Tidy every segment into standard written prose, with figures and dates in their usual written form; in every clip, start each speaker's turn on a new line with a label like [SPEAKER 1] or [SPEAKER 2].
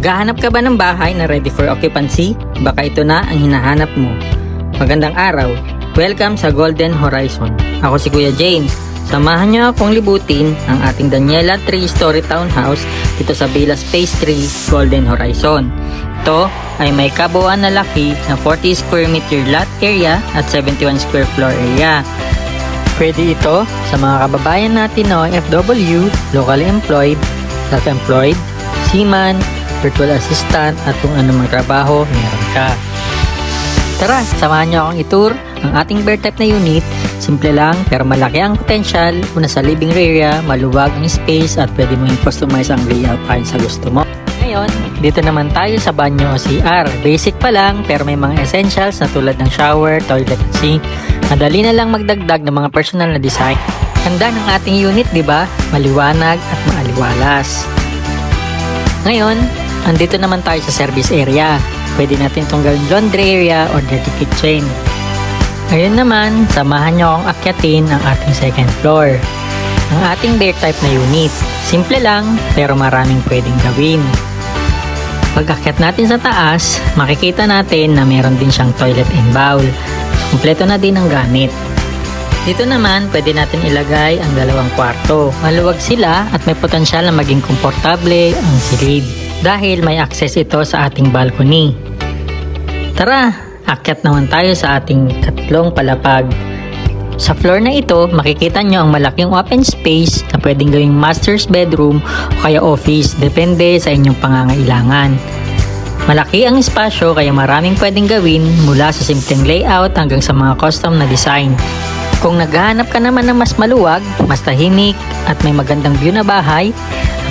[SPEAKER 1] Naghahanap ka ba ng bahay na ready for occupancy? Baka ito na ang hinahanap mo. Magandang araw. Welcome sa Golden Horizon. Ako si Kuya James. Samahan niyo akong libutin ang ating Daniela 3-story townhouse dito sa Villa Phase 3 Golden Horizon. Ito ay may kabuuan na laki na 40 square meter lot area at 71 square floor area. Pwede ito sa mga kababayan natin na OFW, locally employed, self-employed, seaman, virtual assistant at kung anumang trabaho meron ka. Tara, samahan niyo akong i-tour ang ating bear type na unit. Simple lang pero malaki ang potential. Una sa living area, maluwag ang space at pwede mo i-customize ang layout ayon sa gusto mo. Ngayon, dito naman tayo sa banyo o CR. Basic pa lang pero may mga essentials na tulad ng shower, toilet at sink. Madali na lang magdagdag ng mga personal na design. Ganda ng ating unit, di ba? Maliwanag at maaliwalas. Ngayon, andito naman tayo sa service area. Pwede natin itong gawing laundry area or dirty kitchen. Ngayon naman, samahan nyo akong akyatin ang ating second floor. Ang ating bear type na unit. Simple lang, pero maraming pwedeng gawin. Pag akyat natin sa taas, makikita natin na meron din siyang toilet and bowl. Kompleto na din ang gamit. Dito naman, pwede natin ilagay ang dalawang kwarto. Maluwag sila at may potensyal na maging komportable ang silid dahil may access ito sa ating balcony. Tara, akyat naman tayo sa ating katlong palapag. Sa floor na ito, makikita nyo ang malaking open space na pwedeng gawing master's bedroom o kaya office, depende sa inyong pangangailangan. Malaki ang espasyo kaya maraming pwedeng gawin mula sa simpleng layout hanggang sa mga custom na design. Kung naghahanap ka naman ng mas maluwag, mas tahimik at may magandang view na bahay,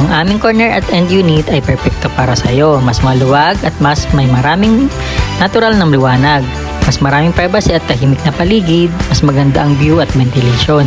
[SPEAKER 1] ang aming corner at end unit ay perfecto para sa iyo. Mas maluwag at mas may maraming natural na liwanag. Mas maraming privacy at tahimik na paligid, mas maganda ang view at ventilation.